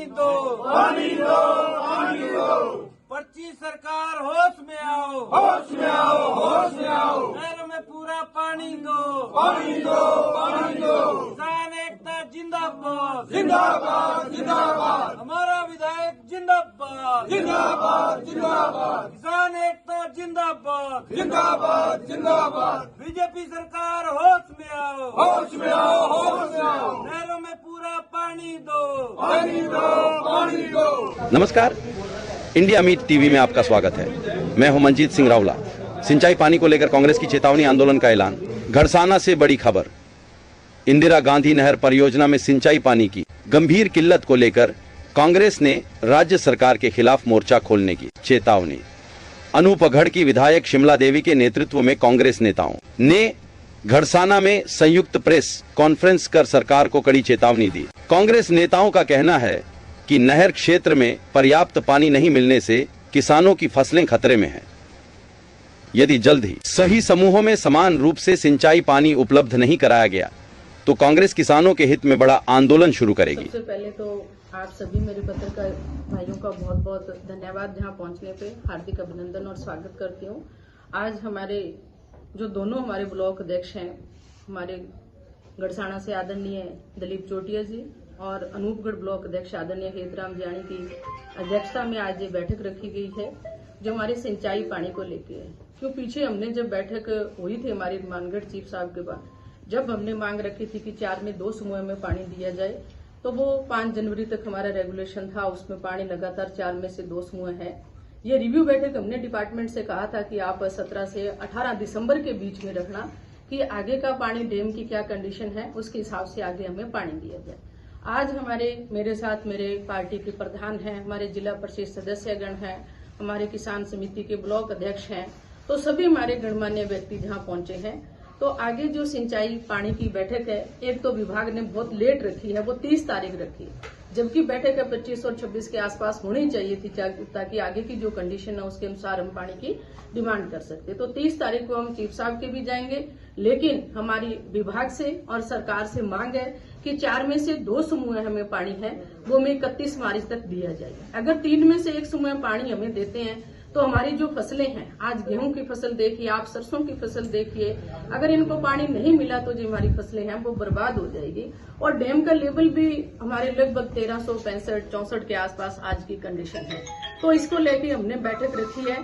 दो, पानी दो, पानी दो। पर्ची सरकार होश में आओ, होश में आओ, होश में आओ। नहरों में पूरा पानी दो, पानी दो, पानी दो। किसान एकता जिंदाबाद, जिंदाबाद, जिंदाबाद। हमारा विधायक जिंदाबाद, जिंदाबाद, जिंदाबाद। किसान एकता जिंदाबाद, जिंदाबाद, जिंदाबाद। बीजेपी सरकार होश में आओ, होश में आओ, होश में आओ। नहरों में पूरा पानी दो, पानी दो, पानी दो। नमस्कार, इंडिया मीट टीवी में आपका स्वागत है। मैं हूं मंजीत सिंह रावला। सिंचाई पानी को लेकर कांग्रेस की चेतावनी आंदोलन का ऐलान। घड़साना से बड़ी खबर। इंदिरा गांधी नहर परियोजना में सिंचाई पानी की गंभीर किल्लत को लेकर कांग्रेस ने राज्य सरकार के खिलाफ मोर्चा खोलने की चेतावनी। अनूपगढ़ की विधायक शिमला देवी के नेतृत्व में कांग्रेस नेताओं ने घड़साना में संयुक्त प्रेस कॉन्फ्रेंस कर सरकार को कड़ी चेतावनी दी। कांग्रेस नेताओं का कहना है कि नहर क्षेत्र में पर्याप्त पानी नहीं मिलने से किसानों की फसलें खतरे में हैं। यदि जल्द ही सही समूहों में समान रूप से सिंचाई पानी उपलब्ध नहीं कराया गया तो कांग्रेस किसानों के हित में बड़ा आंदोलन शुरू करेगी। सबसे पहले तो आप सभी मेरे पत्रकार भाइयों का बहुत बहुत धन्यवाद। जहां पहुंचने पे हार्दिक अभिनंदन और स्वागत करती हूं। आज हमारे जो दोनों हमारे ब्लॉक अध्यक्ष हैं, हमारे घड़साना से आदरणीय दिलीप चोटिया जी और अनूपगढ़ ब्लॉक अध्यक्ष आदरणीय हेतराम जानी की अध्यक्षता में आज ये बैठक रखी गई है, जो हमारे सिंचाई पानी को लेके है। क्यों पीछे हमने जब बैठक हुई थी हमारी मानगढ़ चीफ साहब के बाद, जब हमने मांग रखी थी कि 4 में 2 समूह में पानी दिया जाए, तो वो 5 जनवरी तक हमारा रेगुलेशन था, उसमें पानी लगातार 4 में से 2 समूह है। ये रिव्यू बैठक हमने डिपार्टमेंट से कहा था कि आप 17 से 18 दिसंबर के बीच में रखना कि आगे का पानी डैम की क्या कंडीशन है, उसके हिसाब से आगे हमें पानी दिया जाए। आज मेरे साथ मेरे पार्टी के प्रधान हैं, हमारे जिला परिषद सदस्यगण हैं, हमारे किसान समिति के ब्लॉक अध्यक्ष हैं, तो सभी हमारे गणमान्य व्यक्ति जहां पहुंचे हैं। तो आगे जो सिंचाई पानी की बैठक है, एक तो विभाग ने बहुत लेट रखी है, वो 30 तारीख रखी है, जबकि बैठक 25 और 26 के आसपास होनी चाहिए थी, ताकि आगे की जो कंडीशन है उसके अनुसार हम पानी की डिमांड कर सकते। तो 30 तारीख को हम चीफ साहब के भी जाएंगे, लेकिन हमारी विभाग से और सरकार से मांग है कि 4 में से 2 समूह हमें पानी है वो हमें 31 मार्च तक दिया जाएगा। अगर 3 में से 1 समूह पानी हमें देते हैं तो हमारी जो फसलें हैं, आज गेहूं की फसल देखिए, आप सरसों की फसल देखिए, अगर इनको पानी नहीं मिला तो जो हमारी फसलें हैं वो बर्बाद हो जाएगी। और डैम का लेवल भी हमारे लगभग 1365-64 के आसपास आज की कंडीशन है। तो इसको लेके हमने बैठक रखी है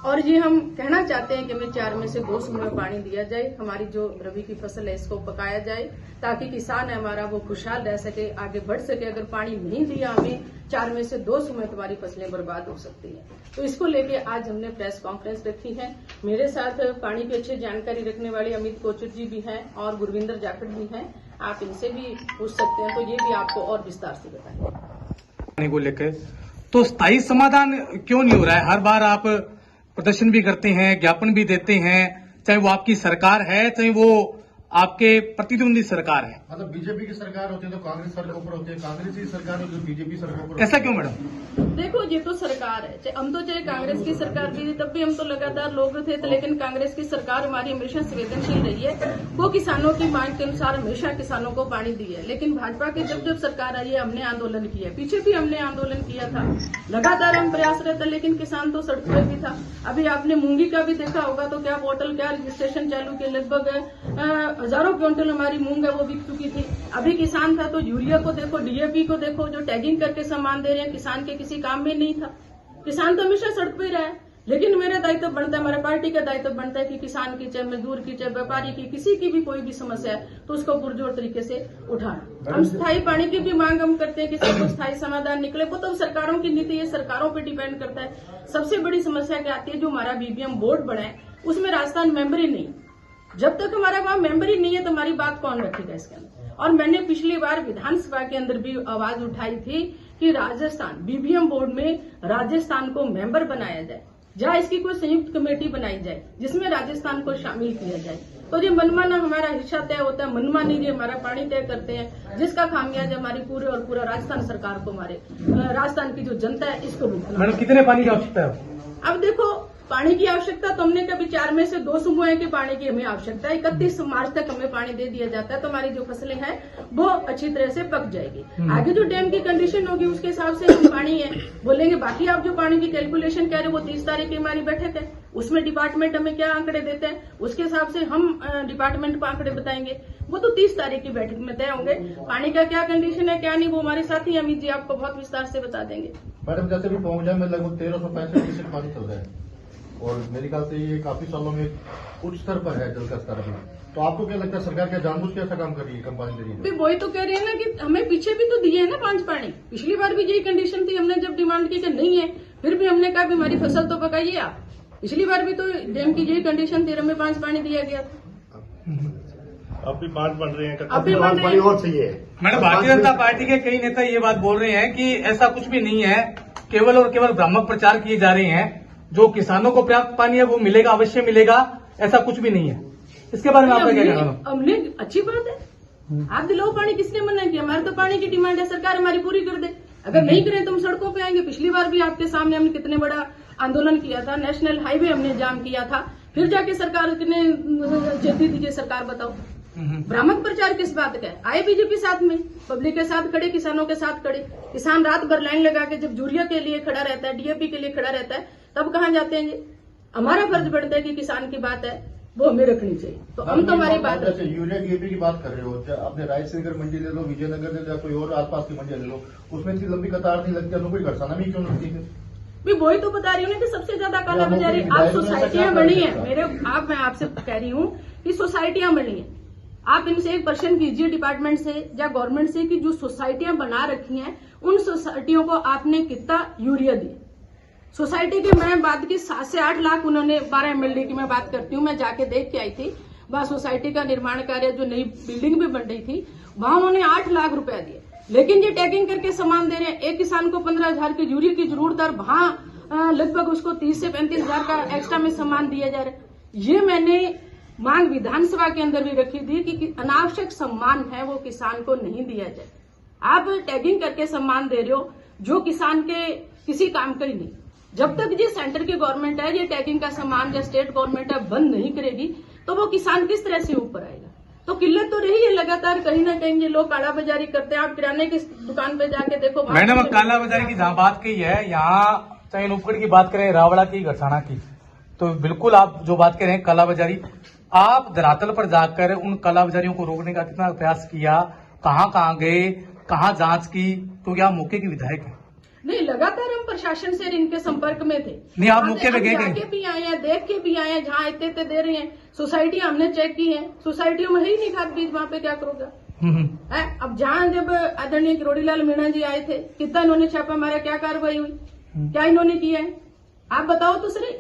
और ये हम कहना चाहते हैं कि हमें 4 में से 2 समूह में पानी दिया जाए, हमारी जो रबी की फसल है इसको पकाया जाए, ताकि किसान है हमारा वो खुशहाल रह सके, आगे बढ़ सके। अगर पानी नहीं दिया हमें 4 में से 2 समूह तुम्हारी फसलें बर्बाद हो सकती हैं। तो इसको लेके आज हमने प्रेस कॉन्फ्रेंस रखी है। मेरे साथ पानी की अच्छी जानकारी रखने वाले अमित कोचर जी भी हैं और गुरविंदर जाखड़ भी हैं, आप इनसे भी पूछ सकते हैं, तो ये भी आपको और विस्तार से बताएंगे। पानी को लेकर तो स्थायी समाधान क्यों नहीं हो रहा है? हर बार आप प्रदर्शन भी करते हैं, ज्ञापन भी देते हैं, चाहे वो आपकी सरकार है चाहे वो आपके प्रतिद्वंदी सरकार है। मतलब बीजेपी की सरकार होती है तो कांग्रेस सड़कों पर होती है, कांग्रेस की सरकार हो तो बीजेपी सड़कों पर। ऐसा क्यों मैडम? देखो, ये तो सरकार है, हम तो चाहे कांग्रेस की सरकार भी थी तब भी हम तो लगातार लोग थे, लेकिन कांग्रेस की सरकार हमारी हमेशा संवेदनशील रही है, वो किसानों की मांग के अनुसार हमेशा किसानों को पानी दी है। लेकिन भाजपा की जब सरकार आई है हमने आंदोलन किया, पीछे भी हमने आंदोलन किया था, लगातार हम प्रयासरत है, लेकिन किसान तो सड़क पर भी था। अभी आपने मूंगी का भी देखा होगा तो क्या पोर्टल क्या रजिस्ट्रेशन चालू किया, लगभग हजारों क्विंटल हमारी मूंग है वो बिक चुकी थी। अभी किसान था तो यूरिया को देखो, डीएपी को देखो, जो टैगिंग करके सामान दे रहे हैं, किसान के किसी काम में नहीं था। किसान तो हमेशा सड़क पे रहा है, लेकिन मेरा दायित्व बनता है, हमारे पार्टी का दायित्व बनता है कि किसान की चाहे मजदूर की चाहे व्यापारी की किसी की भी कोई भी समस्या है तो उसको पुरजोर तरीके से उठाना। हम स्थायी पानी की भी मांग हम करते हैं, किसी को स्थायी समाधान निकले वो तो सरकारों की नीति है, सरकारों पर डिपेंड करता है। सबसे बड़ी समस्या क्या आती है, जो हमारा बीबीएम बोर्ड बना है उसमें राजस्थान मेंबर ही नहीं। जब तक हमारा वहां मेंबर ही नहीं है तो हमारी बात कौन रखेगा इसके अंदर। और मैंने पिछली बार विधानसभा के अंदर भी आवाज उठाई थी कि राजस्थान बीबीएम बोर्ड में राजस्थान को मेंबर बनाया जाए, जहां इसकी कोई संयुक्त कमेटी बनाई जाए जिसमें राजस्थान को शामिल किया जाए। तो ये मनमाना हमारा हिस्सा तय होता है, मनमानी ये हमारा पानी तय करते हैं, जिसका खामियाजा हमारी पूरे और पूरा राजस्थान सरकार को, हमारे राजस्थान की जो जनता है इसको भुगतना। मैडम कितने पानी की आवश्यकता है? अब देखो, पानी की आवश्यकता तो हमने कभी 4 में से 2 समूह है कि पानी की हमें आवश्यकता है। 31 मार्च तक हमें पानी दे दिया जाता है तो हमारी जो फसलें हैं वो अच्छी तरह से पक जाएगी। आगे जो डैम की कंडीशन होगी उसके हिसाब से हम पानी है बोलेंगे। बाकी आप जो पानी की कैलकुलेशन कह रहे हो वो 30 तारीख की हमारी बैठक है, उसमें डिपार्टमेंट हमें क्या आंकड़े देते हैं उसके हिसाब से हम डिपार्टमेंट को आंकड़े बताएंगे। वो तो 30 तारीख की बैठक में तय होंगे। पानी का क्या कंडीशन है क्या नहीं वो हमारे साथी अमित जी आपको बहुत विस्तार से बता देंगे। मैडम जैसे भी पहुंचा में लगभग 1365 पानी चल रहा है और मेरे ख्याल से ये काफी सालों में उच्च स्तर पर है जल का स्तर अभी। तो आपको क्या लगता है सरकार क्या जानबूझ के ऐसा काम कर रही है कंपनी के लिए? वही तो कह रहे हैं ना कि हमें पीछे भी तो दिए है ना 5 पानी। पिछली बार भी यही कंडीशन थी, हमने जब डिमांड की कि नहीं है फिर भी हमने कहा हमारी फसल तो पकाइए आप। पिछली बार भी तो डैम की यही कंडीशन थी, हमें 5 पानी दिया गया था। अब भी 5 बन रहे हैं, अब भी बन रहे हैं। और चाहिए। मैडम भारतीय जनता पार्टी के कई नेता ये बात बोल रहे हैं कि ऐसा कुछ भी नहीं है, केवल और केवल भ्रामक प्रचार किए जा रहे हैं। जो किसानों को पर्याप्त पानी है वो मिलेगा, अवश्य मिलेगा, ऐसा कुछ भी नहीं है। इसके बारे में आपका क्या कहना है? हमने अच्छी बात है, आप दिलाओ पानी, किसने मना किया? हमारे तो पानी की डिमांड है, सरकार हमारी पूरी कर दे। अगर नहीं करें तो हम सड़कों पे आएंगे। पिछली बार भी आपके सामने हमने कितने बड़ा आंदोलन किया था, नेशनल हाईवे हमने जाम किया था, फिर जाके सरकार ने जल्दी दीजिए। सरकार बताओ भ्रामक प्रचार किस बात का है? आए बीजेपी साथ में, पब्लिक के साथ खड़े, किसानों के साथ खड़े। किसान रात भर लाइन लगा के जब यूरिया के लिए खड़ा रहता है, डीएपी के लिए खड़ा रहता है, तब कहाँ जाते हैं ये? हमारा फर्ज बनता है कि किसान की बात है वो हमें रखनी चाहिए, तो हम तो हमारी बात रखें। यूरिया डीएपी की बात कर रहे हो, आपने रायसेनगर मंडी ले लो, विजयनगर ले लो, कोई और आसपास की मंडी ले लो, उसमें इतनी लंबी कतार नहीं लगती, अनुभवी घरसाना में क्यों लगती है? मैं वही तो बता रही हूँ ना कि सबसे ज्यादा काला बाजारी आप सोसाइटियां बनी है मैं आपसे कह रही हूँ कि सोसाइटियां बनी है। आप इनसे एक प्रश्न कीजिए डिपार्टमेंट से या गवर्नमेंट से कि जो सोसाइटियां बना रखी हैं उन सोसाइटियों को आपने कितना यूरिया दिया? सोसाइटी की मैं बात की 7 से 8 लाख उन्होंने 12 MLD की मैं बात करती हूँ, मैं जाके देख के आई थी। वहां सोसाइटी का निर्माण कार्य जो नई बिल्डिंग भी बन रही थी वहां उन्होंने 8 लाख रुपया दिए, लेकिन ये टैगिंग करके सामान दे रहे हैं। एक किसान को 15,000 की यूरिया की जरूरत है, वहां लगभग उसको 30 से 35,000 का एक्स्ट्रा में सामान दिया जा रहा है। ये मैंने मांग विधानसभा के अंदर भी रखी थी कि अनावश्यक सम्मान है वो किसान को नहीं दिया जाए। आप टैगिंग करके सम्मान दे रहे हो जो किसान के किसी काम का ही नहीं। जब तक ये सेंटर की गवर्नमेंट है ये टैगिंग का सामान या स्टेट गवर्नमेंट है बंद नहीं करेगी तो वो किसान किस तरह से ऊपर आएगा? तो किल्लत तो रही है लगातार, कहीं ना कहीं ये लोग काला बाजारी करते हैं। आप किराने की दुकान पे जाके देखो। मैडम काला बाजारी की जहाँ बात की है, यहाँ चाहे उपकड़ की बात करें, रावड़ा की, घरसाना की, तो बिल्कुल आप जो बात कर रहे हैं काला बाजारी, आप धरातल पर जाकर उन काला बाजारियों को रोकने का कितना प्रयास किया? कहाँ गए, कहाँ जांच की? क्योंकि आप मौके के विधायक हैं। नहीं, लगातार हम प्रशासन से इनके संपर्क में थे। नहीं, आप मौके पे गए जाके भी आए हैं, देख के भी आए हैं, जहाँ इतने दे रहे हैं। सोसाइटी हमने चेक की है, सोसाइटियों में है ही नहीं खाद बीज, वहाँ पे क्या करोगे? अब जहाँ जब आदरणीय किरोड़ीलाल मीणा जी आए थे, कितना इन्होंने छापा मारा, क्या कार्रवाई हुई, क्या इन्होंने किया है? आप बताओ तो सही।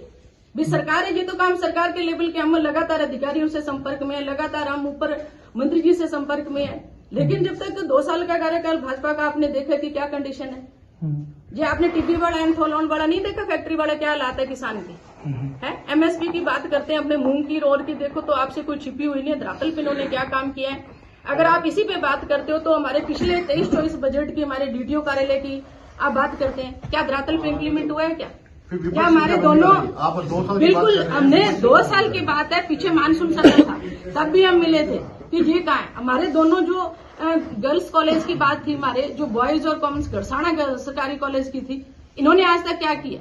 भी सरकार है, ये तो काम सरकार के लेवल के। हम लगातार अधिकारियों से संपर्क में है, लगातार हम ऊपर मंत्री जी से संपर्क में है, लेकिन जब तक 2 साल का कार्यकाल भाजपा का आपने देखा कि क्या कंडीशन है। ये आपने टिड्डी वाला एंथोलॉन वाला नहीं देखा, फैक्ट्री वाला क्या हालात है किसान की है। एमएसपी की बात करते हैं, अपने मूंग की रोर की देखो तो आपसे कोई छिपी हुई नहीं है। धरातल पे इन्होंने क्या काम किया है। अगर आप इसी पे बात करते हो तो हमारे पिछले 23-24 बजट की, हमारे डीटीओ कार्यालय की आप बात करते हैं, क्या धरातल पे इम्प्लीमेंट हुआ है? क्या हमारे दोनों बिल्कुल, हमने 2 साल की बात है, पीछे मानसून सत्र था तब भी हम मिले थे कि ये कहाँ है। हमारे दोनों जो गर्ल्स कॉलेज की बात थी, हमारे जो बॉयज और कॉमर्स घरसाना सरकारी कॉलेज की थी, इन्होंने आज तक क्या किया?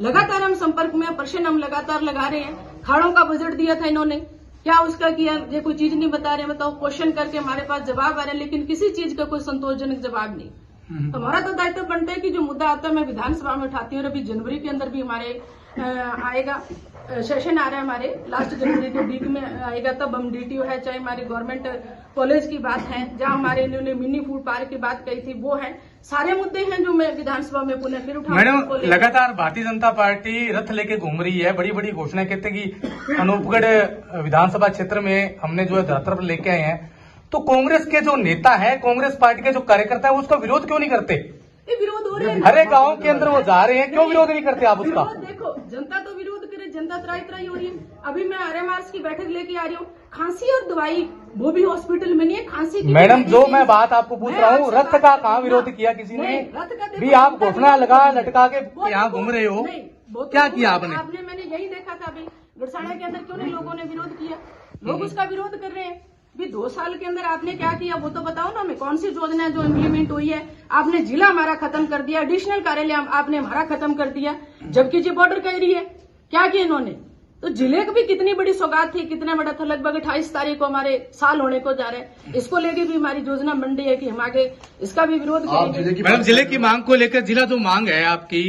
लगातार हम संपर्क में, प्रश्न हम लगातार लगा रहे हैं। खाड़ों का बजट दिया था इन्होंने, क्या उसका किया? ये कोई चीज नहीं बता रहे। बताओ, क्वेश्चन करके हमारे पास जवाब आ रहे हैं लेकिन किसी चीज का कोई संतोषजनक जवाब नहीं। तो हमारा तो दायित्व बनता है कि जो मुद्दा आता है मैं विधानसभा में उठाती हूँ। और अभी जनवरी के अंदर भी हमारे आएगा, सेशन आ रहा है हमारे, लास्ट जनवरी के वीक में आएगा, तब हम डीटीओ है, चाहे हमारी गवर्नमेंट कॉलेज की बात है, जहां हमारे इन्होंने मिनी फूड पार्क की बात कही थी, वो है। सारे मुद्दे हैं जो मैं विधानसभा में पुनः फिर उठाऊंगा। मैडम लगातार भारतीय जनता पार्टी रथ लेके घूम रही है, बड़ी बड़ी घोषणाएं कहते हैं कि अनूपगढ़ विधानसभा क्षेत्र में हमने जो है धरातल पर लेके आए हैं, तो कांग्रेस के जो नेता है, कांग्रेस पार्टी के जो कार्यकर्ता है, उसका विरोध क्यों नहीं करते? विरोध हो रहे हैं, हर एक गाँव के अंदर वो जा रहे हैं, क्यों विरोध नहीं करते आप उसका? देखो, जनता तो विरोध करे, जनता त्राही हो रही है। अभी मैं आरएमआरएस की बैठक लेके आ रही हूँ, खांसी और दवाई वो भी हॉस्पिटल में नहीं है, खांसी की। मैडम जो मैं बात आपको पूछ रहा हूँ, रथ का कहाँ विरोध किया किसी ने? भी आप घोषणा लगा लटका के यहाँ घूम रहे हो। क्या किया आपने? आपने मैंने यही देखा था अभी गड़साना के अंदर क्यों नहीं लोगों ने विरोध किया? लोग उसका विरोध कर रहे हैं। भी 2 साल के अंदर आपने क्या किया वो तो बताओ ना हमें। कौन सी योजना जो इम्प्लीमेंट हुई है? आपने जिला हमारा खत्म कर दिया, एडिशनल कार्यालय आपने हमारा खत्म कर दिया, जबकि ये बॉर्डर का एरिया है। क्या किया इन्होंने? तो जिले की भी कितनी बड़ी सौगात थी, कितना बड़ा था। लगभग 28 तारीख को हमारे साल होने को जा रहे हैं। इसको लेके भी हमारी योजना बन रही है कि हम आगे इसका भी विरोध करेंगे। मैडम, जिले की मांग को लेकर जिला जो मांग है आपकी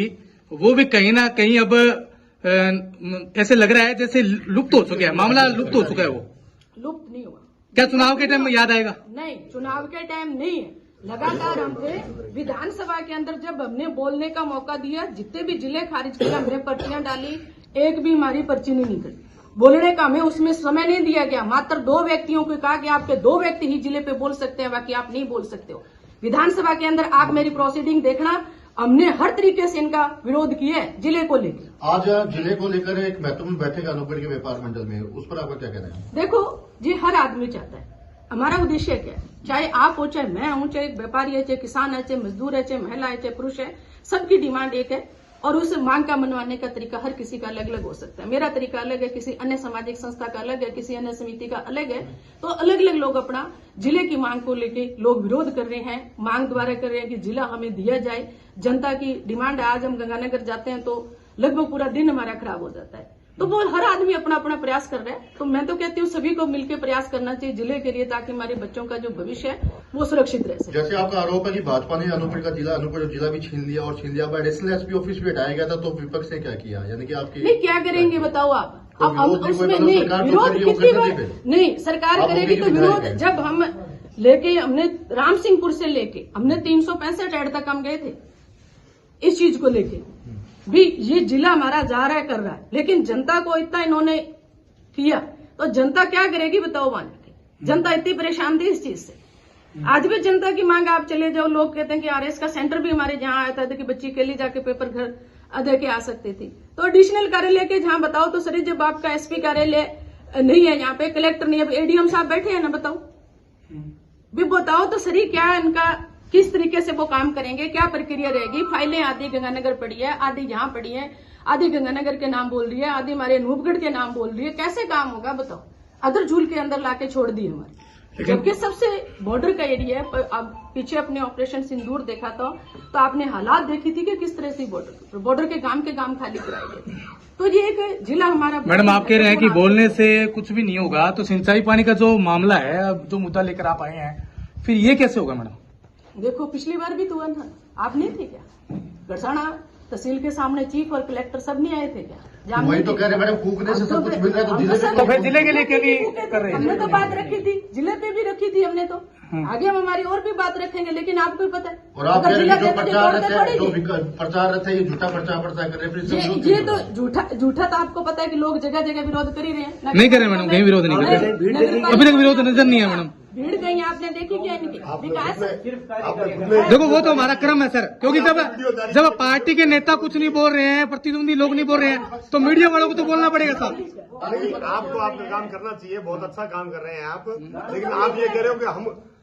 वो भी कहीं ना कहीं अब ऐसे लग रहा है जैसे लुप्त हो चुका है, मामला लुप्त हो चुका है। वो लुप्त नहीं हुआ। क्या चुनाव के टाइम में याद आएगा? नहीं, चुनाव के टाइम नहीं है। लगातार हमने विधानसभा के अंदर जब हमने बोलने का मौका दिया, जितने भी जिले खारिज किया, हमने पर्चियां डाली, एक भी हमारी पर्ची नहीं निकली। बोलने का हमें उसमें समय नहीं दिया गया। मात्र 2 व्यक्तियों को कहा कि आपके 2 व्यक्ति ही जिले पे बोल सकते हैं, बाकी आप नहीं बोल सकते हो। विधानसभा के अंदर आप मेरी प्रोसीडिंग देखना, हमने हर तरीके से इनका विरोध किया है जिले को लेकर। आज जिले को लेकर एक महत्वपूर्ण बैठक अनूपगढ़ के व्यापार मंडल में, उस पर आपका क्या कहना है? देखो जी, हर आदमी चाहता है, हमारा उद्देश्य क्या है, चाहे आप हो, चाहे मैं हूं, चाहे व्यापारी है, चाहे किसान है, चाहे मजदूर है, चाहे महिला है, चाहे पुरुष है, सबकी डिमांड एक है। और उस मांग का मनवाने का तरीका हर किसी का अलग अलग हो सकता है। मेरा तरीका अलग है, किसी अन्य सामाजिक संस्था का अलग है, किसी अन्य समिति का अलग है। तो अलग अलग लोग अपना जिले की मांग को लेके लोग विरोध कर रहे हैं, मांग द्वारा कर रहे हैं कि जिला हमें दिया जाए। जनता की डिमांड है। आज हम गंगानगर जाते हैं तो लगभग पूरा दिन हमारा खराब हो जाता है। तो वो हर आदमी अपना अपना प्रयास कर रहा है। तो मैं तो कहती हूँ सभी को मिलकर प्रयास करना चाहिए जिले के लिए, ताकि हमारे बच्चों का जो भविष्य है वो सुरक्षित रह सके। जैसे आपका आरोप है कि भाजपा ने अनूपगढ़ का जिला, अनूपगढ़ जिला भी छीन लिया और छीन लिया, एडिशनल एसपी ऑफिस भी हटाया गया था, तो विपक्ष ने क्या किया? यानी कि आपकी नहीं, क्या करेंगे बताओ आप? तो अब विरोध उसमें मतलब नहीं, सरकार तो विरोध करेगी, वो कितनी करने बार देगी। नहीं सरकार आप करेगी। तो उनकी विरोध विधायक जब हम लेके हमने राम सिंहपुर से लेके हमने 365 एड तक हम गए थे इस चीज को लेके भी, ये जिला हमारा जा रहा है, कर रहा है, लेकिन जनता को इतना इन्होंने किया तो जनता क्या करेगी बताओ? मान के जनता इतनी परेशान थी इस चीज से। आज भी जनता की मांग, आप चले जाओ, लोग कहते हैं कि आरएस का सेंटर भी हमारे जहां आया था कि बच्ची अकेली जाके पेपर घर दे के आ सकती थी। तो एडिशनल कार्यालय के जहां बताओ तो सर, जब आपका एसपी कार्यालय नहीं है, यहाँ पे कलेक्टर नहीं है, एडीएम साहब बैठे हैं ना, बताओ भी बताओ तो सही क्या इनका, किस तरीके से वो काम करेंगे, क्या प्रक्रिया रहेगी? फाइलें आधी गंगानगर पड़ी है, आधी यहाँ पड़ी है, आधी गंगानगर के नाम बोल रही है, आधी हमारे अनूपगढ़ के नाम बोल रही है। कैसे काम होगा बताओ? अदर झूल के अंदर लाके छोड़ दी हमारे, जबकि सबसे बॉर्डर का एरिया है। अब पीछे अपने ऑपरेशन सिंदूर देखा था तो आपने हालात देखी थी कि किस तरह से बॉर्डर के काम खाली कराए गए। तो ये एक जिला हमारा। मैडम, आप कह रहे हैं कि बोलने से कुछ भी नहीं होगा, तो सिंचाई पानी का जो मामला है, अब जो मुद्दा लेकर आप आए हैं, फिर ये कैसे होगा? मैडम देखो, पिछली बार भी तो हुआ था, आप नहीं थे क्या? गड़साना तहसील के सामने चीफ और कलेक्टर सब नहीं आए थे क्या? वही तो कह रहे मैडम, कूकने से सब कुछ मिल रहा है, तो जिले तो फिर जिले के लिए क्यों नहीं कर रहे हैं? हमने तो बात रखी थी, जिले पे भी रखी थी हमने। तो आगे हम हमारी और भी बात रखेंगे, लेकिन आपको ही पता है। और आप अगर जिला जो कहते प्रचार तो रहता है, जो पड़ेगी। प्रचार रहता है, ये झूठा प्रचार कर रहे हैं। ये तो झूठा तो आपको पता है कि लोग जगह जगह विरोध कर ही रहे हैं। नहीं कर रहे मैडम, कहीं विरोध नहीं कर रहे, अभी तक विरोध नजर नहीं है मैडम। भीड़ कहीं आपने देखी क्या इनकी? विकास देखो, वो तो हमारा क्रम है सर, क्योंकि जब पार्टी के नेता कुछ नहीं बोल रहे हैं, प्रतिद्वंदी लोग नहीं बोल रहे हैं, तो मीडिया वालों को तो बोलना पड़ेगा सर। आपको आपका काम करना चाहिए, बहुत अच्छा काम कर रहे हैं आप, लेकिन आप ये कह रहे हो कि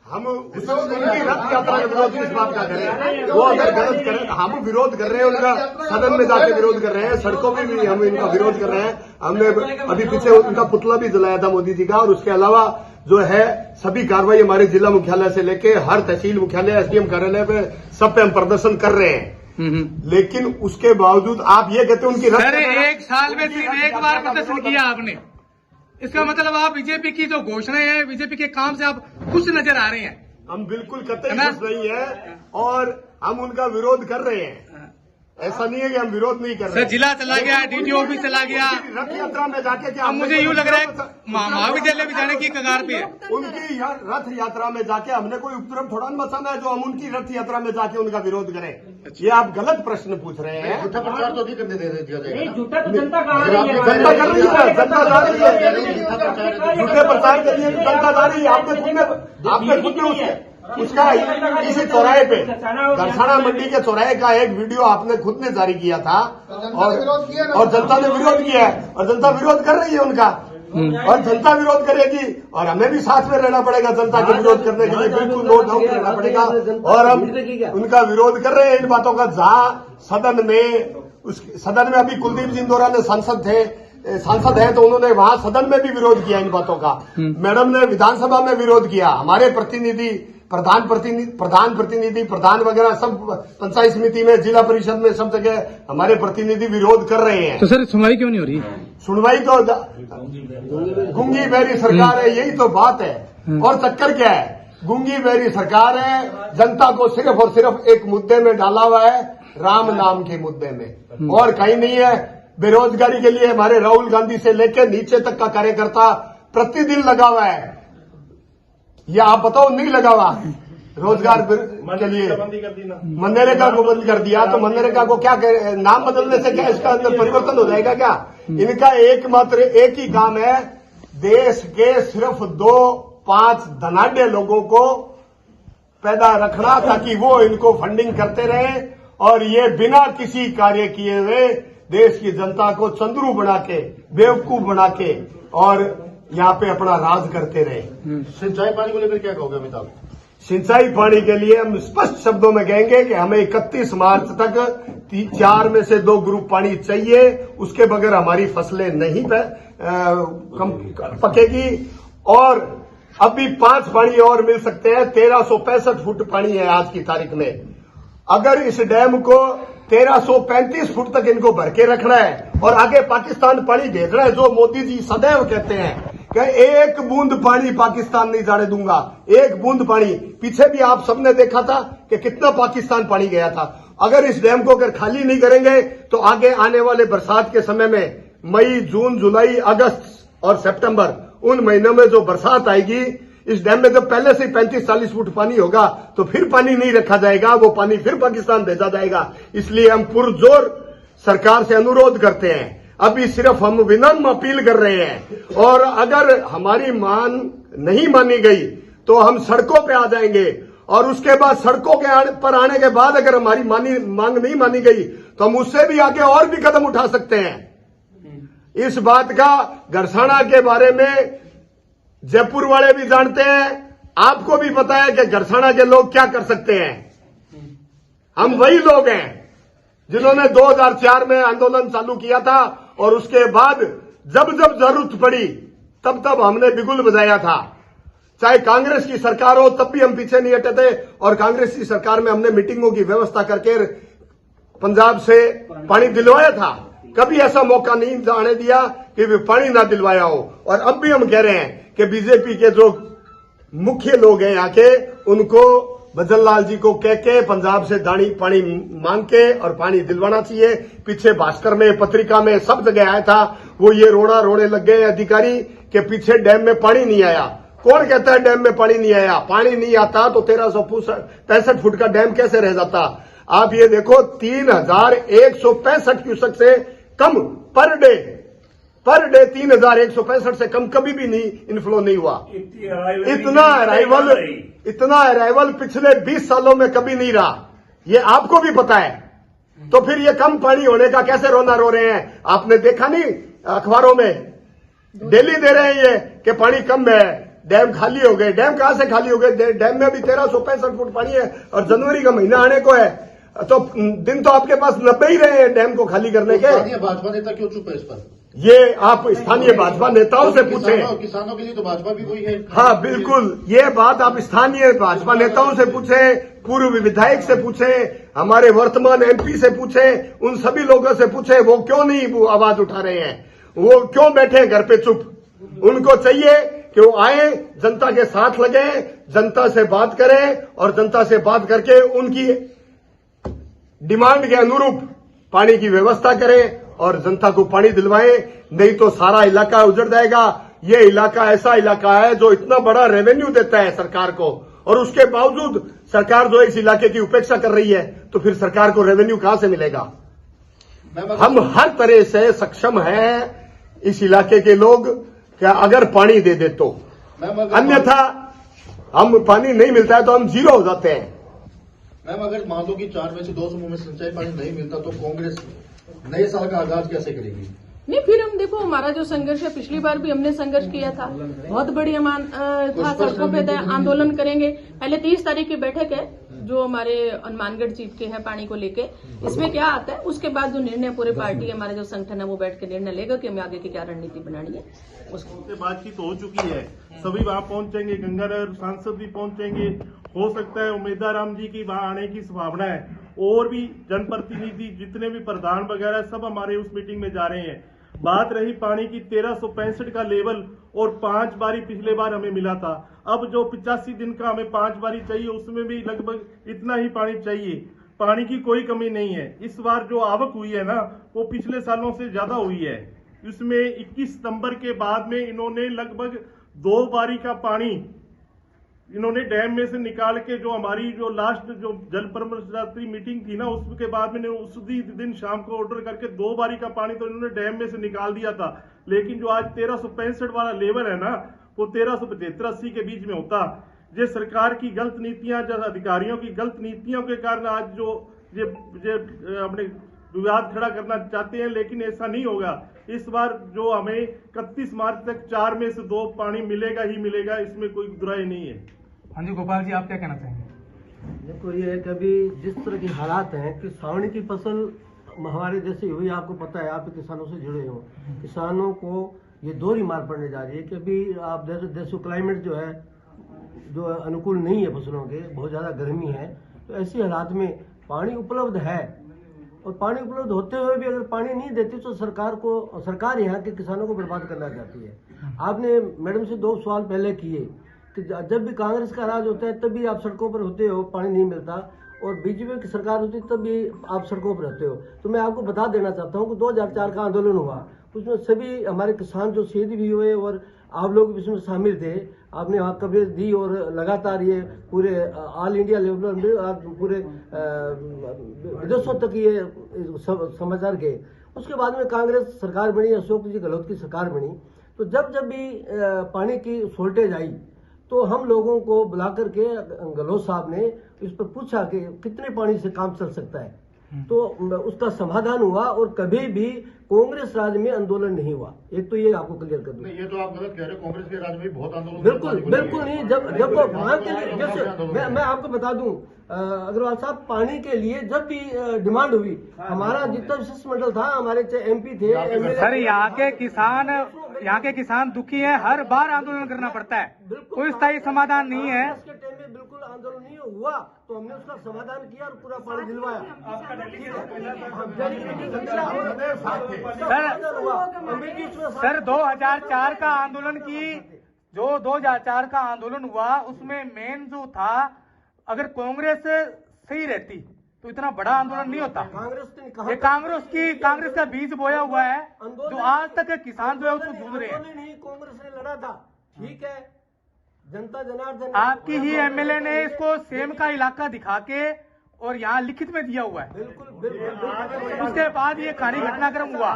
हम उनकी रथ यात्रा का विरोध किस बात का करें? वो अगर गलत करें, हम विरोध कर रहे हैं उनका, सदन में जाके विरोध कर रहे हैं, सड़कों में भी हम इनका विरोध कर रहे हैं। हमने अभी पीछे उनका पुतला भी जलाया था मोदी जी का, और उसके अलावा जो है सभी कार्रवाई हमारे जिला मुख्यालय से लेके हर तहसील मुख्यालय, एसडीएम कार्यालय पे सब पे हम प्रदर्शन कर रहे हैं। लेकिन उसके बावजूद आप ये कहते हैं उनकी सर, 1 साल में सिर्फ 1 बार प्रदर्शन किया आपने, इसका मतलब आप बीजेपी की जो घोषणाएं हैं, बीजेपी के काम से आप खुश नजर आ रहे हैं। हम बिल्कुल कतई खुश नहीं है और हम उनका विरोध कर रहे हैं। ऐसा नहीं है कि हम विरोध नहीं कर रहे। सर, जिला चला गया, डीटीओ भी चला गया, रथ यात्रा में जाके क्या अब मुझे यूं लग रहा है महाविद्यालय भी जाने की कगार पे है। उनकी रथ यात्रा में जाके हमने कोई उपद्रव थोड़ा न मचाना है जो हम उनकी रथ यात्रा में जाके उनका विरोध करें। ये आप गलत प्रश्न पूछ रहे हैं। झूठा प्रचार तो नहीं करने दिया जाएगा। झूठा तो जनता का आ रही है। जनता कर रही है, जनता जा रही है, झूठे प्रचार के लिए जनता जा रही है। आपने खुद में उसका इसी चौराहे पे, गड़साना मंडी के चौराहे का एक वीडियो आपने खुद ने जारी किया था, और जनता ने विरोध किया है, और जनता विरोध कर रही है उनका, और जनता विरोध करेगी, और हमें भी साथ में रहना पड़ेगा जनता के विरोध करने के लिए, बिल्कुल नो डाउट रहना पड़ेगा। और हम उनका विरोध कर रहे हैं इन बातों का, जहां सदन में उस सदन में अभी कुलदीप जी इंदौरा ने सांसद हैं तो उन्होंने वहां सदन में भी विरोध किया इन बातों का। मैडम ने विधानसभा में विरोध किया। हमारे प्रतिनिधि, प्रधान प्रतिनिधि, प्रधान वगैरह सब पंचायत समिति में, जिला परिषद में, सब जगह हमारे प्रतिनिधि विरोध कर रहे हैं। तो सर सुनवाई क्यों नहीं हो रही? सुनवाई तो गूंगी बहरी सरकार है, यही तो बात है। और चक्कर क्या है? गूंगी बहरी सरकार है, जनता को सिर्फ और सिर्फ एक मुद्दे में डाला हुआ है, राम नाम के मुद्दे में, और कहीं नहीं है। बेरोजगारी के लिए हमारे राहुल गांधी से लेकर नीचे तक का कार्यकर्ता प्रतिदिन लगा हुआ है। ये आप बताओ, नहीं लगा हुआ रोजगार के लिए? मनरेगा को बंद कर दिया, तो मनरेगा को क्या नाम बदलने से क्या इसका अंदर परिवर्तन हो जाएगा क्या? इनका एकमात्र एक ही काम है, देश के सिर्फ 2-5 धनाढ्य लोगों को पैदा रखना, ताकि वो इनको फंडिंग करते रहे और ये बिना किसी कार्य किए हुए देश की जनता को चंद्रू बना के, बेवकूफ बना के और यहाँ पे अपना राज करते रहे। सिंचाई पानी को लेकर क्या कहोगे अमिताभ? सिंचाई पानी के लिए हम स्पष्ट शब्दों में कहेंगे कि हमें 31 मार्च तक 4 में से 2 ग्रुप पानी चाहिए, उसके बगैर हमारी फसलें नहीं पकेगी। और अभी 5 पानी और मिल सकते हैं। 1365 फुट पानी है आज की तारीख में। अगर इस डैम को 1335 फुट तक इनको भर के रखना है और आगे पाकिस्तान पानी भेजना है, जो मोदी जी सदैव कहते हैं कि एक बूंद पानी पाकिस्तान नहीं जाने दूंगा, एक बूंद पानी। पीछे भी आप सबने देखा था कि कितना पाकिस्तान पानी गया था। अगर इस डैम को अगर खाली नहीं करेंगे तो आगे आने वाले बरसात के समय में मई, जून, जुलाई, अगस्त और सितंबर, उन महीनों में जो बरसात आएगी, इस डैम में जब पहले से 35-40 फुट पानी होगा तो फिर पानी नहीं रखा जाएगा, वो पानी फिर पाकिस्तान भेजा जाएगा। इसलिए हम पुरजोर सरकार से अनुरोध करते हैं। अभी सिर्फ हम विनम्र अपील कर रहे हैं, और अगर हमारी मांग नहीं मानी गई तो हम सड़कों पे आ जाएंगे। और उसके बाद सड़कों के पर आने के बाद अगर हमारी मांग नहीं मानी गई तो हम उससे भी आगे और भी कदम उठा सकते हैं। इस बात का घरसाना के बारे में जयपुर वाले भी जानते हैं, आपको भी पता है कि घरसाना के लोग क्या कर सकते हैं। हम वही लोग हैं जिन्होंने 2004 में आंदोलन चालू किया था, और उसके बाद जब जब जरूरत पड़ी तब तब हमने बिगुल बजाया था। चाहे कांग्रेस की सरकार हो तब भी हम पीछे नहीं हटे थे, और कांग्रेस की सरकार में हमने मीटिंगों की व्यवस्था करके पंजाब से पानी दिलवाया था। कभी ऐसा मौका नहीं जाने दिया कि वे पानी ना दिलवाया हो। और अब भी हम कह रहे हैं कि बीजेपी के जो मुख्य लोग हैं यहाँ के, उनको भजनलाल जी को कह के पंजाब से पानी मांग के और पानी दिलवाना चाहिए। पीछे भास्कर में, पत्रिका में, सब जगह आया था। वो ये रोने लग गए अधिकारी के पीछे डैम में पानी नहीं आया। कौन कहता है डैम में पानी नहीं आया? पानी नहीं आता तो 1365 फुट का डैम कैसे रह जाता? आप ये देखो, 3165 क्यूसेक से कम पर डे 3165 से कम कभी भी नहीं इनफ्लो नहीं हुआ। इतना अराइवल पिछले 20 सालों में कभी नहीं रहा, ये आपको भी पता है। तो फिर ये कम पानी होने का कैसे रोना रो रहे हैं? आपने देखा नहीं अखबारों में डेली दे रहे हैं ये कि पानी कम है, डैम खाली हो गए। डैम कहां से खाली हो गए? डैम में अभी 1365 फुट पानी है और जनवरी का महीना आने को है, तो दिन तो आपके पास 90 ही रहे हैं डैम को खाली करने के। भाजपा नेता क्यों चुप है इस पर? ये आप स्थानीय भाजपा नेताओं से पूछें। किसानों के लिए तो भाजपा भी वही है। हाँ बिल्कुल, ये बात आप स्थानीय भाजपा नेताओं से पूछें, पूर्व विधायक से पूछें, हमारे वर्तमान एमपी से पूछें, उन सभी लोगों से पूछें, वो क्यों नहीं वो आवाज उठा रहे हैं? वो क्यों बैठे हैं घर पे चुप? उनको चाहिए कि वो आए, जनता के साथ लगे, जनता से बात करें और जनता से बात करके उनकी डिमांड के अनुरूप पानी की व्यवस्था करें और जनता को पानी दिलवाएं। नहीं तो सारा इलाका उजड़ जाएगा। ये इलाका ऐसा इलाका है जो इतना बड़ा रेवेन्यू देता है सरकार को, और उसके बावजूद सरकार जो इस इलाके की उपेक्षा कर रही है, तो फिर सरकार को रेवेन्यू कहां से मिलेगा? हम हर तरह से सक्षम हैं इस इलाके के लोग, क्या अगर पानी दे दे तो। अन्यथा हम पानी नहीं मिलता है तो हम जीरो हो जाते हैं। मैम, अगर मान लो कि 4 में से 2 समूह में सिंचाई पानी नहीं मिलता तो कांग्रेस नए साल का आगाज कैसे करेगी? नहीं, फिर हम देखो, हमारा जो संघर्ष है, पिछली बार भी हमने संघर्ष किया था, बहुत बड़ी था, सड़कों पे आंदोलन करेंगे। पहले 30 तारीख की बैठक है, जो हमारे हनुमानगढ़ सीट के हैं पानी को लेके, इसमें क्या आता है उसके बाद जो निर्णय पूरे पार्टी हमारे जो संगठन है वो बैठ के निर्णय लेगा कि हमें आगे की क्या रणनीति बनानी है। उससे बातचीत हो चुकी है, सभी वहां पहुंचेंगे, गंगानगर सांसद भी पहुंचेंगे, हो सकता है उमेदा राम जी की वहां आने की संभावना है, और भी जनप्रतिनिधि जितने भी प्रधान वगैरह सब हमारे उस मीटिंग में जा रहे हैं। बात रही पानी की 1365 का लेवल, और 5 बारी पिछले बार हमें मिला था, अब जो 85 दिन का हमें 5 बारी चाहिए उसमें भी लगभग इतना ही पानी चाहिए। पानी की कोई कमी नहीं है। इस बार जो आवक हुई है ना वो पिछले सालों से ज्यादा हुई है। इसमें 21 सितंबर के बाद में इन्होंने लगभग 2 बारी का पानी इन्होंने डैम में से निकाल के, जो हमारी जो लास्ट जो जल प्रबंधन मीटिंग थी ना उसके बाद में उस दिन शाम को ऑर्डर करके 2 बारी का पानी तो इन्होंने डैम में से निकाल दिया था। लेकिन जो आज 1365 वाला लेवल है ना वो 1375-80 के बीच में होता। ये सरकार की गलत नीतियां, जो अधिकारियों की गलत नीतियों के कारण आज जो ये अपने विवाद खड़ा करना चाहते हैं, लेकिन ऐसा नहीं होगा। इस बार जो हमें 31 मार्च तक 4 में से 2 पानी मिलेगा ही मिलेगा, इसमें कोई दुराई नहीं है। हाँ जी गोपाल जी, आप क्या कहना चाहेंगे? देखो ये है कि अभी जिस तरह के हालात हैं कि सावनी की फसल हमारे जैसे हुई, आपको पता है, आप किसानों से जुड़े हो, किसानों को ये दोहरी मार पड़ने जा रही है कि अभी आप देखो क्लाइमेट जो है जो अनुकूल नहीं है फसलों के, बहुत ज्यादा गर्मी है, तो ऐसी हालात में पानी उपलब्ध है, और पानी उपलब्ध होते हुए भी अगर पानी नहीं देती तो सरकार यहाँ के किसानों को बर्बाद करना चाहती है। आपने मैडम से 2 सवाल पहले किए कि जब भी कांग्रेस का राज होता है तभी आप सड़कों पर होते हो, पानी नहीं मिलता, और बीजेपी की सरकार होती है तब भी आप सड़कों पर रहते हो। तो मैं आपको बता देना चाहता हूँ कि 2004 का आंदोलन हुआ, उसमें सभी हमारे किसान जो शहीद भी हुए और आप लोग भी इसमें शामिल थे। आपने वहाँ कवरेज दी और लगातार ये पूरे ऑल इंडिया लेवल में आज पूरे विदेशों तक ये समाचार गए। उसके बाद में कांग्रेस सरकार बनी, अशोक जी गहलोत की सरकार बनी, तो जब भी पानी की शॉर्टेज आई तो हम लोगों को बुला करके गहलोत साहब ने इस पर पूछा कि कितने पानी से काम चल सकता है, तो उसका समाधान हुआ और कभी भी कांग्रेस राज में आंदोलन नहीं हुआ। एक तो ये आपको क्लियर कर दूं। ये तो आप गलत कह रहे हो, कांग्रेस के राज में बहुत आंदोलन। बिल्कुल नहीं। जब वहां के लिए जैसे मैं आपको बता दूं, अग्रवाल साहब, पानी के लिए जब भी डिमांड हुई, हमारा जितना शिष्टमंडल था, हमारे चाहे MP थे, सर यहाँ के किसान दुखी हैं, हर बार आंदोलन करना पड़ता है, कोई स्थायी समाधान नहीं है। उसके टाइम में बिल्कुल आंदोलन नहीं हुआ, तो हमने उसका समाधान किया और पूरा पानी दिलवाया। सर 2004 का आंदोलन की जो 2004 का आंदोलन हुआ उसमें मेन जो था, अगर कांग्रेस सही रहती तो इतना बड़ा आंदोलन नहीं होता। ये कांग्रेस का बीज बोया हुआ है जो आज तक किसान जो है उसको जूझ रहे हैं। कांग्रेस ने लड़ा था, ठीक है, जनता जनार्दन आपकी ही MLA ने इसको सेम का इलाका दिखा के और यहाँ लिखित में दिया हुआ है। बिल्कुल। उसके बाद ये कहानी घटनाक्रम हुआ।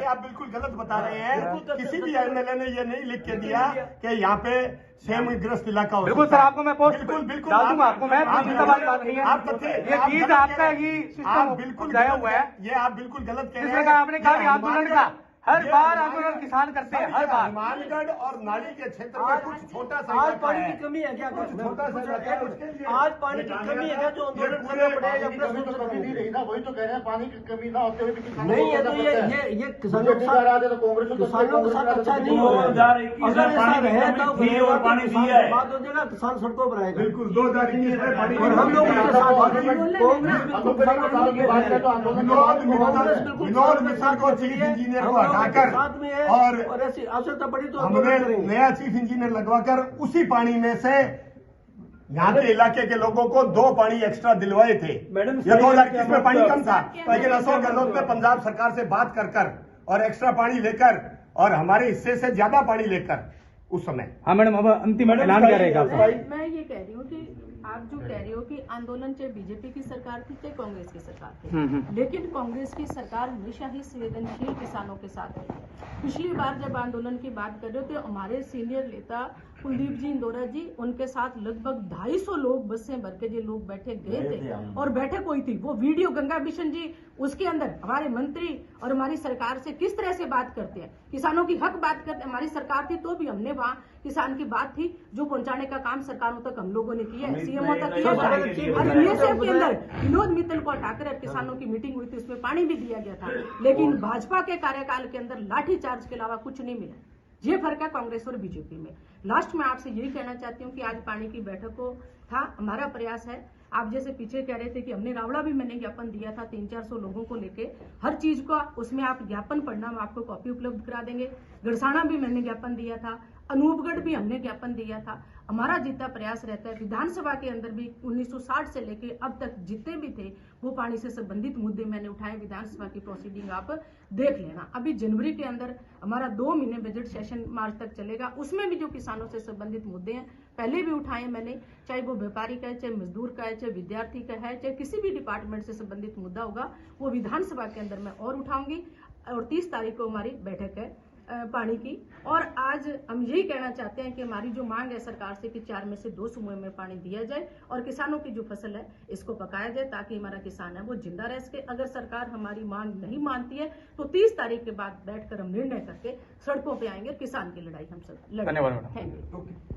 आप बिल्कुल गलत बता रहे हैं। किसी भी MLA ने ये नहीं लिख के दिया कि यहाँ पे सेम ग्रस्त इलाका हो। बिल्कुल सर, आपको मैं पोस्ट बिल्कुल डाल दूंगा आपको मैं, बात नहीं है, ये चीज आपका ही आप बिल्कुल गया हुआ है। ये आप बिल्कुल गलत कह रहे जिस हैं। आपने कहा आंदोलन का हर बार आंदोलन किसान करते हैं, हर बार। हनुमानगढ़ और नाली के क्षेत्र में कुछ छोटा सा आज पानी की कमी है क्या? छोटा सा आज पानी की कमी है क्या जो आंदोलन करना पड़ेगा? कमी नहीं रही ना, वही तो कह रहे हैं, पानी की कमी ना होते हुए भी किसानों नहीं है, तो ये किसानों के साथ अच्छा नहीं होगा। अगर ऐसा रहे तो पानी दिया है, बात हो जाएगा, किसान सड़कों पर आएगा। बिल्कुल 2021 में पानी और हम लोग उनके साथ विनोद मिश्रा को चीफ इंजीनियर को हटाकर साथ में है, और ऐसी आवश्यकता पड़ी तो हमने नया चीफ इंजीनियर लगवाकर उसी पानी में से यहाँ के इलाके के लोगों को 2 पानी एक्स्ट्रा दिलवाए थे। ये 2021 में पानी कम था, लेकिन अशोक गहलोत ने पंजाब सरकार से बात कर और एक्स्ट्रा पानी लेकर और हमारे हिस्से से ज्यादा पानी लेकर उस समय। हाँ मैडम, अब अंतिम ऐलान क्या रहेगा आपका? मैं ये कह रही हूँ कि आप जो कह रहे हो कि आंदोलन चाहे बीजेपी की सरकार थी चाहे कांग्रेस की सरकार थी, लेकिन कांग्रेस की सरकार हमेशा ही संवेदनशील किसानों के साथ है। पिछली बार जब आंदोलन की बात कर रहे हो तो हमारे सीनियर नेता कुलदीप जी इंदौरा जी, उनके साथ लगभग 250 लोग बसें भर के जो लोग बैठे गए थे, और बैठे कोई थी वो वीडियो गंगा बिशन जी, उसके अंदर हमारे मंत्री और हमारी सरकार से किस तरह से बात करते हैं, किसानों की हक बात करते हैं। हमारी सरकार थी तो भी हमने वहाँ किसान की बात थी, जो पहुंचाने का काम सरकारों तक हम लोगों ने किया है, सीएमओ तक किया था। और बीएसएफ के अंदर विनोद मित्तल को हटाकर किसानों की मीटिंग हुई थी, उसमें पानी भी दिया गया था, लेकिन भाजपा के कार्यकाल के अंदर लाठीचार्ज के अलावा कुछ नहीं मिला। ये फर्क है कांग्रेस और बीजेपी में। लास्ट में आपसे यही कहना चाहती हूँ कि आज पानी की बैठक को था, हमारा प्रयास है, आप जैसे पीछे कह रहे थे कि हमने रावड़ा भी मैंने ज्ञापन दिया था 300-400 लोगों को लेके, हर चीज का उसमें आप ज्ञापन पढ़ना, हम आपको कॉपी उपलब्ध करा देंगे। गड़साना भी मैंने ज्ञापन दिया था, अनूपगढ़ भी हमने ज्ञापन दिया था। हमारा जितना प्रयास रहता है, विधानसभा के अंदर भी 1960 से लेके अब तक जितने भी थे वो पानी से संबंधित मुद्दे मैंने उठाए। विधानसभा की प्रोसीडिंग आप देख लेना। अभी जनवरी के अंदर हमारा 2 महीने बजट सेशन मार्च तक चलेगा, उसमें भी जो किसानों से संबंधित मुद्दे हैं पहले भी उठाए मैंने, चाहे वो व्यापारी का है, चाहे मजदूर का है, चाहे विद्यार्थी का है, चाहे किसी भी डिपार्टमेंट से संबंधित मुद्दा होगा वो विधानसभा के अंदर मैं और उठाऊंगी। और 30 तारीख को हमारी बैठक है पानी की। और आज हम यही कहना चाहते हैं कि हमारी जो मांग है सरकार से कि 4 में से 2 समूह में पानी दिया जाए और किसानों की जो फसल है इसको पकाया जाए, ताकि हमारा किसान है वो जिंदा रह सके। अगर सरकार हमारी मांग नहीं मानती है तो 30 तारीख के बाद बैठकर हम निर्णय करके सड़कों पे आएंगे और किसान की लड़ाई हम सब लड़ेंगे। धन्यवाद मैडम। Thank you.